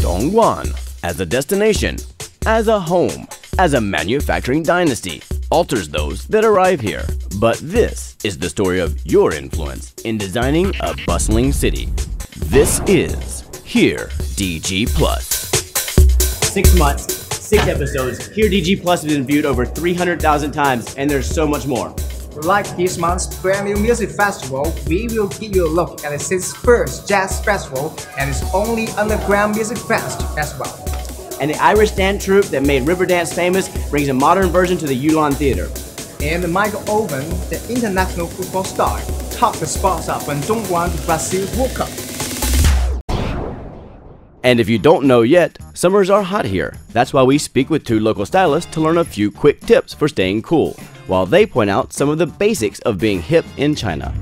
Dongguan, as a destination, as a home, as a manufacturing dynasty, alters those that arrive here. But this is the story of your influence in designing a bustling city. This is Here DG Plus. 6 months, 6 episodes. Here DG Plus has been viewed over 300,000 times, and there's so much more. Like this month's brand new music festival, we will give you a look at the city's first jazz festival and its only underground music fest as well. And the Irish dance troupe that made Riverdance famous brings a modern version to the Yulon Theater. And Michael Owen, the international football star, topped the spots up when Dongguan Brazil World Cup. And if you don't know yet, summers are hot here. That's why we speak with 2 local stylists to learn a few quick tips for staying cool, while they point out some of the basics of being hip in China.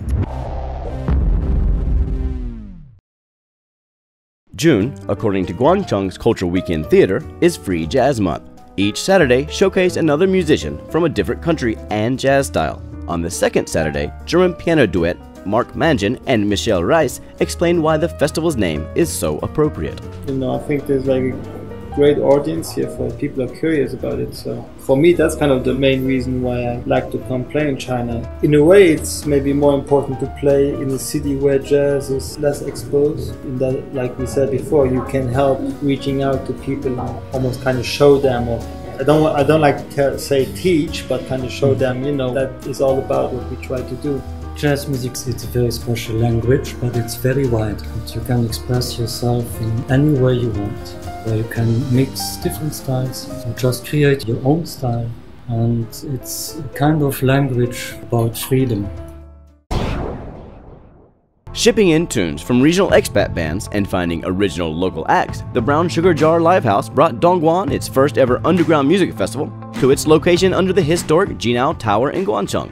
June, according to Guangzhou's Cultural Weekend Theater, is Free Jazz Month. Each Saturday showcase another musician from a different country and jazz style. On the second Saturday, German piano duet Mark Mangan and Michelle Rice explain why the festival's name is so appropriate. I think there's like a great audience here for people who are curious about it. So for me, that's kind of the main reason why I like to come play in China. In a way, it's maybe more important to play in a city where jazz is less exposed. In that, like we said before, you can help reaching out to people and almost kind of show them, or I don't like to say teach, but kind of show them, that is all about what we try to do. Jazz music is a very special language, but it's very wide, and you can express yourself in any way you want, where you can mix different styles and just create your own style, and it's a kind of language about freedom. Shipping in tunes from regional expat bands and finding original local acts, the Brown Sugar Jar Livehouse brought Dongguan its first ever underground music festival to its location under the historic Jinao Tower in Guangzhou.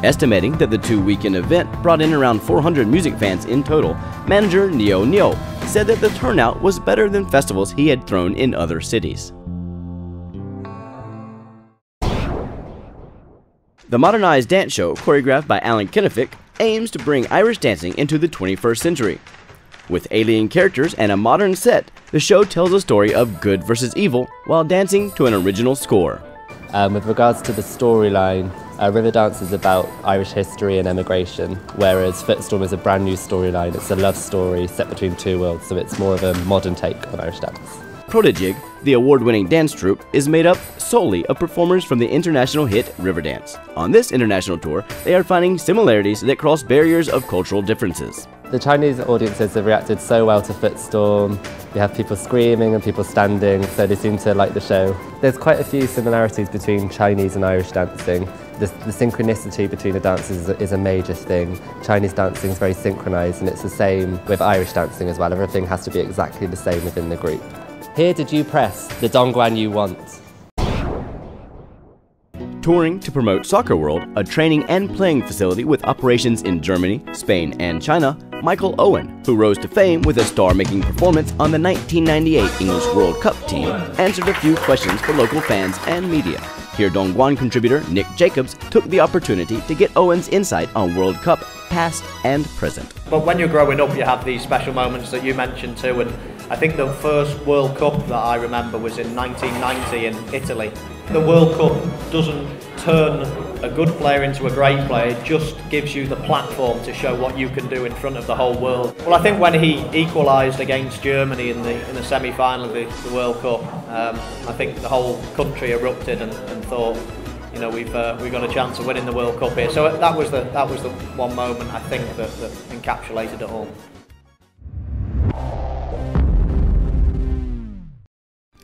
Estimating that the 2-weekend event brought in around 400 music fans in total, manager Nio Nio said that the turnout was better than festivals he had thrown in other cities. The modernized dance show, choreographed by Alan Kennefick, aims to bring Irish dancing into the 21st century. With alien characters and a modern set, the show tells a story of good versus evil while dancing to an original score. With regards to the storyline, Riverdance is about Irish history and emigration, whereas Footstorm is a brand new storyline. It's a love story set between 2 worlds, so it's more of a modern take on Irish dance. Protojig, the award-winning dance troupe, is made up solely of performers from the international hit Riverdance. On this international tour, they are finding similarities that cross barriers of cultural differences. The Chinese audiences have reacted so well to Footstorm. You have people screaming and people standing, so they seem to like the show. There's quite a few similarities between Chinese and Irish dancing. The synchronicity between the dances is a major thing. Chinese dancing is very synchronized, and it's the same with Irish dancing as well. Everything has to be exactly the same within the group. Here did you press the Dongguan you want? Touring to promote Soccer World, a training and playing facility with operations in Germany, Spain, and China, Michael Owen, who rose to fame with a star-making performance on the 1998 English World Cup team, answered a few questions for local fans and media. Here Dongguan contributor Nick Jacobs took the opportunity to get Owen's insight on World Cup past and present. But when you're growing up, you have these special moments that you mentioned too, and I think the first World Cup that I remember was in 1990 in Italy. The World Cup doesn't turn a good player into a great player, it just gives you the platform to show what you can do in front of the whole world. Well, I think when he equalised against Germany in the semi-final of the World Cup, I think the whole country erupted and thought, we've got a chance of winning the World Cup here. So that was the one moment I think that encapsulated it all.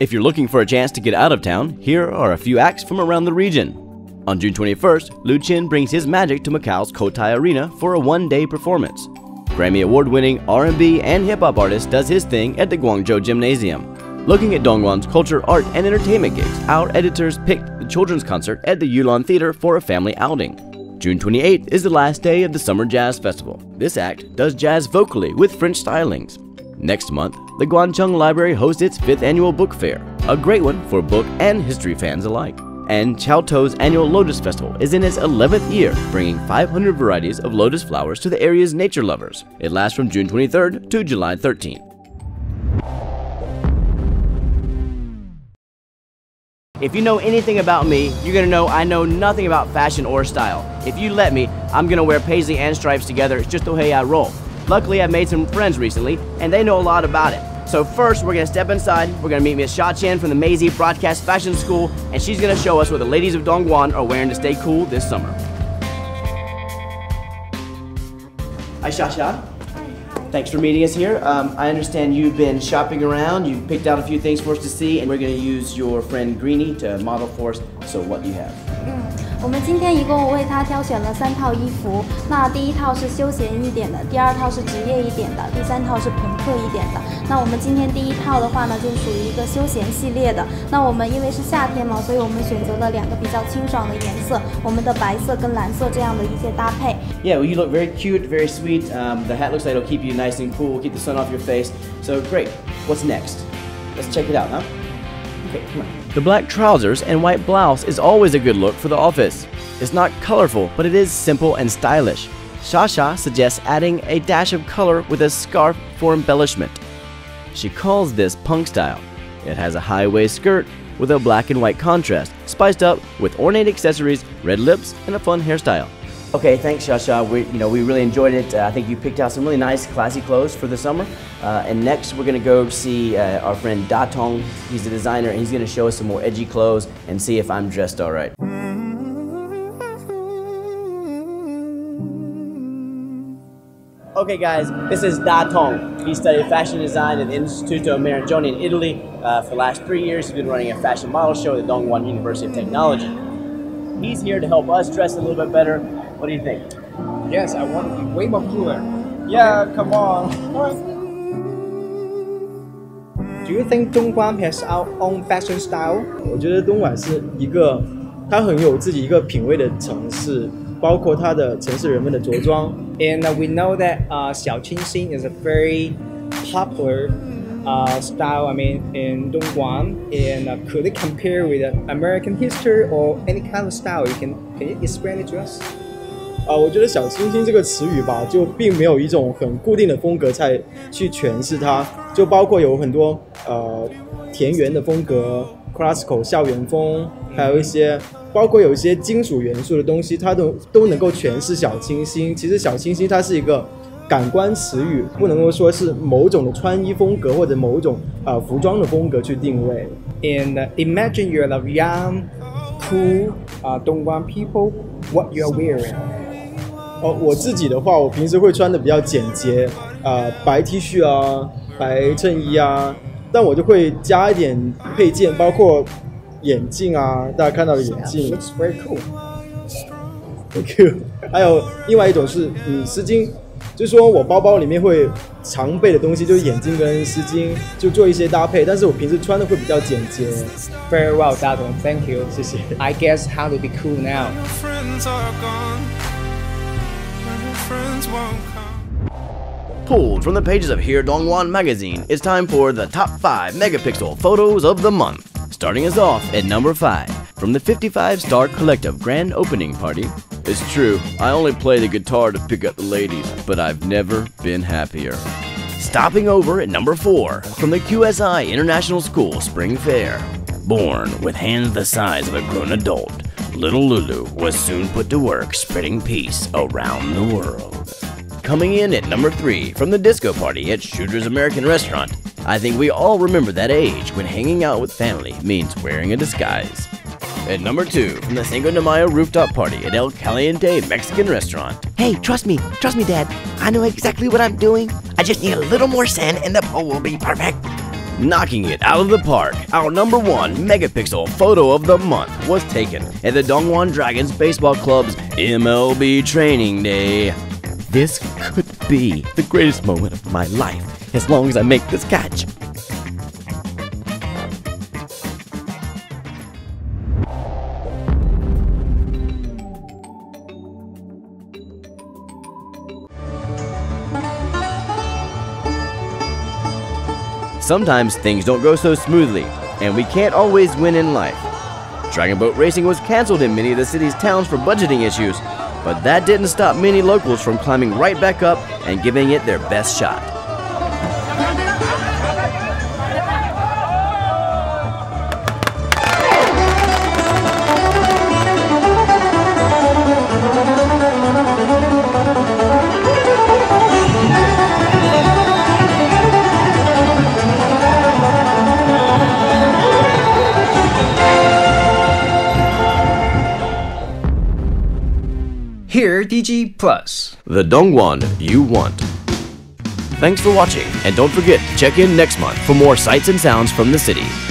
If you're looking for a chance to get out of town, here are a few acts from around the region. On June 21st, Lu Qin brings his magic to Macau's Cotai Arena for a one-day performance. Grammy Award-winning R&B and hip-hop artist does his thing at the Guangzhou Gymnasium. Looking at Dongguan's culture, art, and entertainment gigs, our editors picked the children's concert at the Yulon Theater for a family outing. June 28th is the last day of the Summer Jazz Festival. This act does jazz vocally with French stylings. Next month, the Guangcheng Library hosts its 5th annual book fair, a great one for book and history fans alike. And Chaotuo's annual Lotus Festival is in its 11th year, bringing 500 varieties of lotus flowers to the area's nature lovers. It lasts from June 23rd to July 13th. If you know anything about me, you're gonna know I know nothing about fashion or style. If you let me, I'm gonna wear paisley and stripes together. It's just the way I roll. Luckily, I've made some friends recently, and they know a lot about it. So first, we're gonna step inside. We're gonna meet Miss Xia Qian from the Maisie Broadcast Fashion School, and she's gonna show us what the ladies of Dongguan are wearing to stay cool this summer. Hi, Xia. Thanks for meeting us here. I understand you've been shopping around. You've picked out a few things for us to see, and we're gonna use your friend Greenie to model for us. So what do you have? 我们今天一共为他挑选了3套衣服。那第一套是休闲一点的，第二套是职业一点的，第三套是朋克一点的。那我们今天第一套的话呢，就属于一个休闲系列的。那我们因为是夏天嘛，所以我们选择了2个比较清爽的颜色，我们的白色跟蓝色这样的一些搭配。Yeah, well, you look very cute, very sweet. The hat looks like it'll keep you nice and cool, keep the sun off your face. So great. What's next? Let's check it out, huh? Okay, come on. The black trousers and white blouse is always a good look for the office. It's not colorful, but it is simple and stylish. Xia suggests adding a dash of color with a scarf for embellishment. She calls this punk style. It has a high waist skirt with a black and white contrast, spiced up with ornate accessories, red lips, and a fun hairstyle. Okay, thanks, Xia. We really enjoyed it. I think you picked out some really nice, classy clothes for the summer. And next, we're gonna go see our friend Da Tong. He's a designer, and he's gonna show us some more edgy clothes and see if I'm dressed all right. Okay, guys, this is Da Tong. He studied fashion design at the Istituto Marangoni in Italy. For the last 3 years, he's been running a fashion model show at the Dongguan University of Technology. He's here to help us dress a little bit better. What do you think? Yes, I want to be way more cooler. Yeah, come on. Do you think Dongguan has our own fashion style? 我觉得东莞是一个，它很有自己一个品味的城市，包括它的城市人们的着装。And we know that Xiaoqingxing is a very popular style. I mean, in Dongguan. And could it compare with American history or any kind of style? Can you explain it to us? 我觉得小清新这个词语吧，就并没有一种很固定的风格才去诠释它，就包括有很多田园的风格、classical 校园风，还有一些包括有一些金属元素的东西，它都能够诠释小清新。其实小清新它是一个感官词语，不能够说是某种的穿衣风格或者某种服装的风格去定位。And imagine you're a young, cool Dongguan people. What you're wearing? 我自己的话，我平时会穿的比较简洁，白 T 恤啊，白衬衣啊，但我就会加一点配件，包括眼镜啊，大家看到的眼镜。Looks very cool. Thank you. 还有另外一种是丝巾，就是说我包包里面会常备的东西就是眼镜跟丝巾，就做一些搭配，但是我平时穿的会比较简洁。Very well, Dado. Thank you. 谢谢。I guess how to be cool now. Pulled from the pages of Here Dongguan magazine, it's time for the top 5 megapixel photos of the month. Starting us off at number 5, from the 55 Star Collective grand opening party. It's true, I only play the guitar to pick up the ladies, but I've never been happier. Stopping over at number 4, from the QSI International School Spring Fair. Born with hands the size of a grown adult, little Lulu was soon put to work spreading peace around the world. Coming in at number 3, from the disco party at Shooter's American Restaurant. I think we all remember that age when hanging out with family means wearing a disguise. At number 2, from the Cinco de Mayo rooftop party at El Caliente Mexican Restaurant. Hey, trust me, Dad. I know exactly what I'm doing. I just need a little more sand and the pole will be perfect. Knocking it out of the park, our number 1 megapixel photo of the month was taken at the Dongguan Dragons Baseball Club's MLB Training Day. This could be the greatest moment of my life as long as I make this catch. sometimes things don't go so smoothly, and we can't always win in life. Dragon boat racing was cancelled in many of the city's towns for budgeting issues, but that didn't stop many locals from climbing right back up and giving it their best shot. Here, DG Plus. The Dongguan you want. Thanks for watching, and don't forget to check in next month for more sights and sounds from the city.